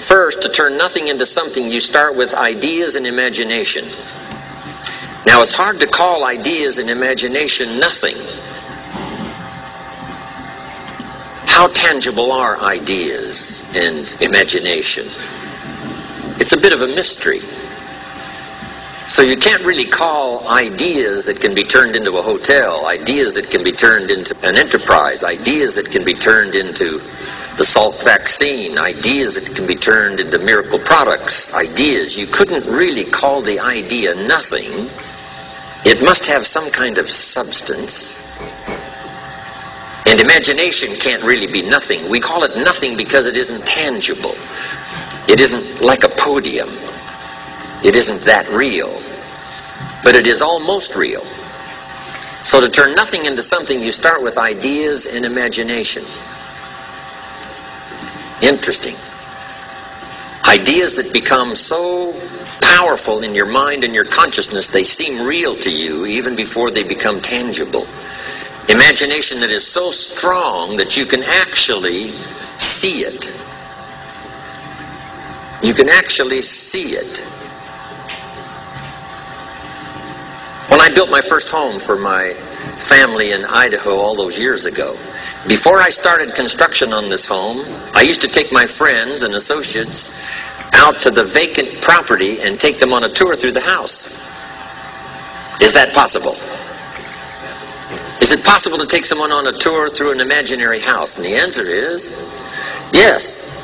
First, to turn nothing into something, you start with ideas and imagination. Now, it's hard to call ideas and imagination nothing. How tangible are ideas and imagination? It's a bit of a mystery. So you can't really call ideas that can be turned into a hotel, ideas that can be turned into an enterprise, ideas that can be turned into the Salk vaccine, ideas that can be turned into miracle products, ideas. You couldn't really call the idea nothing. It must have some kind of substance. And imagination can't really be nothing. We call it nothing because it isn't tangible. It isn't like a podium. It isn't that real. But it is almost real. So to turn nothing into something, you start with ideas and imagination. Interesting. Ideas that become so powerful in your mind and your consciousness, they seem real to you even before they become tangible. Imagination that is so strong that you can actually see it. You can actually see it. When I built my first home for my family in Idaho all those years ago, before I started construction on this home, I used to take my friends and associates out to the vacant property and take them on a tour through the house. Is that possible? Is it possible to take someone on a tour through an imaginary house? And the answer is yes.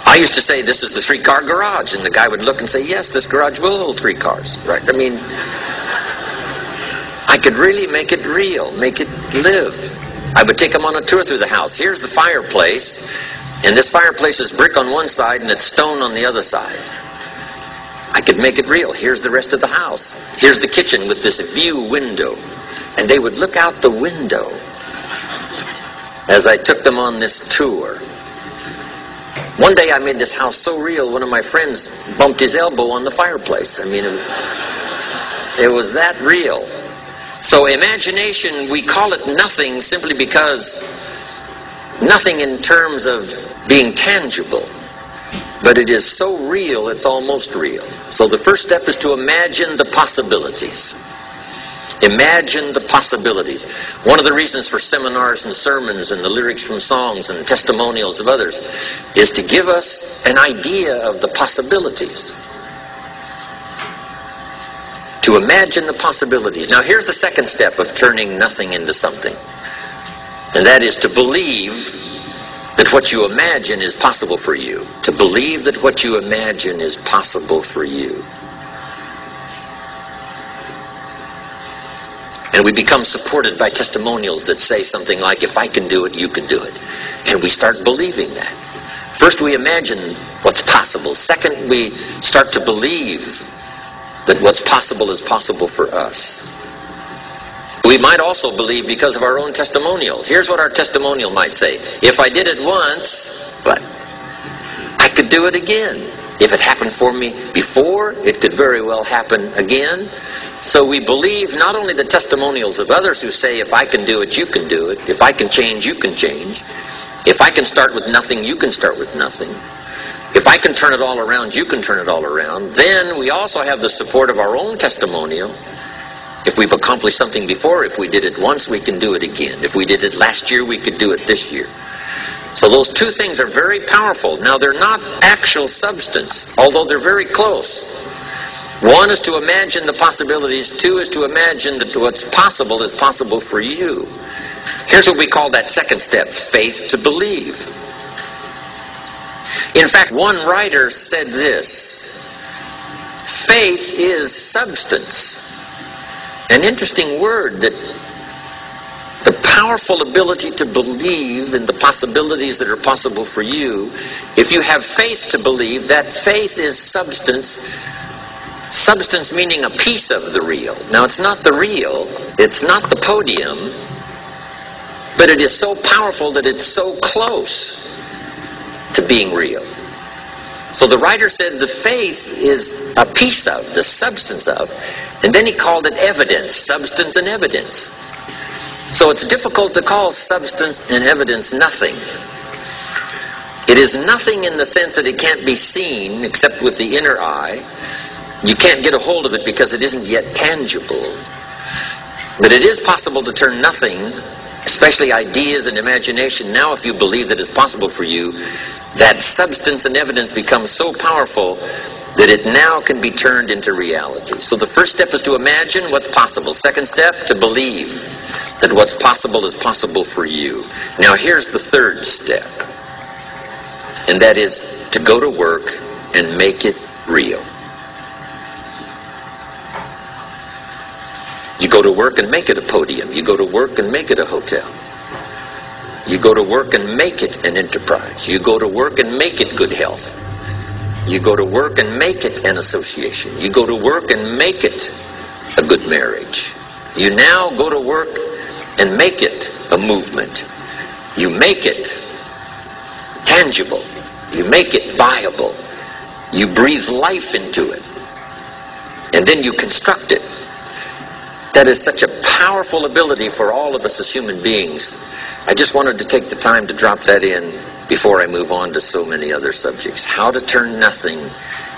I used to say, this is the 3-car garage, and the guy would look and say, yes, this garage will hold 3 cars. Right? I mean, I could really make it real, make it live. I would take them on a tour through the house. Here's the fireplace, and this fireplace is brick on one side and it's stone on the other side. I could make it real. Here's the rest of the house. Here's the kitchen with this view window. And they would look out the window as I took them on this tour. One day I made this house so real, one of my friends bumped his elbow on the fireplace. I mean, it was that real. So imagination, we call it nothing simply because nothing in terms of being tangible. But it is so real, it's almost real. So the first step is to imagine the possibilities. Imagine the possibilities. One of the reasons for seminars and sermons and the lyrics from songs and testimonials of others is to give us an idea of the possibilities. To imagine the possibilities. Now here's the second step of turning nothing into something. And that is to believe that what you imagine is possible for you. To believe that what you imagine is possible for you. And we become supported by testimonials that say something like, if I can do it, you can do it. And we start believing that. First, we imagine what's possible. Second, we start to believe that what's possible is possible for us. We might also believe because of our own testimonial. Here's what our testimonial might say. If I did it once, what? I could do it again. If it happened for me before, it could very well happen again. So we believe not only the testimonials of others who say, if I can do it, you can do it. If I can change, you can change. If I can start with nothing, you can start with nothing. If I can turn it all around, you can turn it all around. Then we also have the support of our own testimonial. If we've accomplished something before, if we did it once, we can do it again. If we did it last year, we could do it this year. So those two things are very powerful. Now, they're not actual substance, although they're very close. One is to imagine the possibilities. Two is to imagine that what's possible is possible for you. Here's what we call that second step, faith to believe. In fact, one writer said this, faith is substance. An interesting word, that the powerful ability to believe in the possibilities that are possible for you. If you have faith to believe, that faith is substance. Substance meaning a piece of the real. Now, it's not the real, it's not the podium, but it is so powerful that it's so close to being real. So the writer said the faith is a piece of, the substance of, and then he called it evidence, substance and evidence. So it's difficult to call substance and evidence nothing. It is nothing in the sense that it can't be seen except with the inner eye. You can't get a hold of it because it isn't yet tangible. But it is possible to turn nothing, especially ideas and imagination. Now, if you believe that it's possible for you, that substance and evidence becomes so powerful that it now can be turned into reality. So the first step is to imagine what's possible. Second step, to believe that what's possible is possible for you. Now here's the third step, and that is to go to work and make it real. You go to work and make it a podium. You go to work and make it a hotel. You go to work and make it an enterprise. You go to work and make it good health. You go to work and make it an association. You go to work and make it a good marriage. You now go to work and make it a movement. You make it tangible. You make it viable. You breathe life into it. And then you construct it. That is such a powerful ability for all of us as human beings. I just wanted to take the time to drop that in before I move on to so many other subjects. How to turn nothing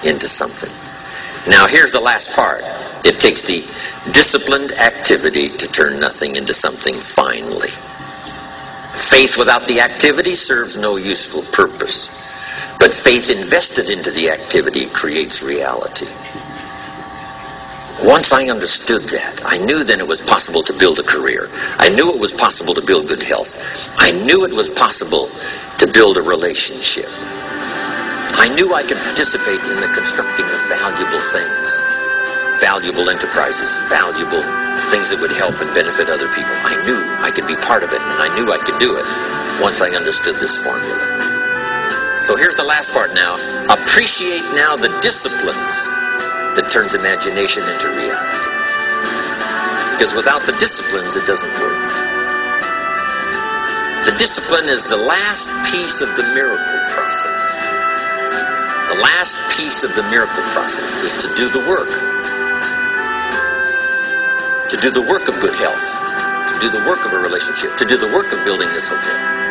into something. Now here's the last part. It takes the disciplined activity to turn nothing into something finally. Faith without the activity serves no useful purpose. But faith invested into the activity creates reality. Once I understood that, I knew then it was possible to build a career. I knew it was possible to build good health. I knew it was possible to build a relationship. I knew I could participate in the constructing of valuable things, valuable enterprises, valuable things that would help and benefit other people. I knew I could be part of it, and I knew I could do it once I understood this formula. So here's the last part now. Appreciate now the disciplines that turns imagination into reality. Because without the disciplines, it doesn't work. The discipline is the last piece of the miracle process. The last piece of the miracle process is to do the work. To do the work of good health. To do the work of a relationship. To do the work of building this hotel.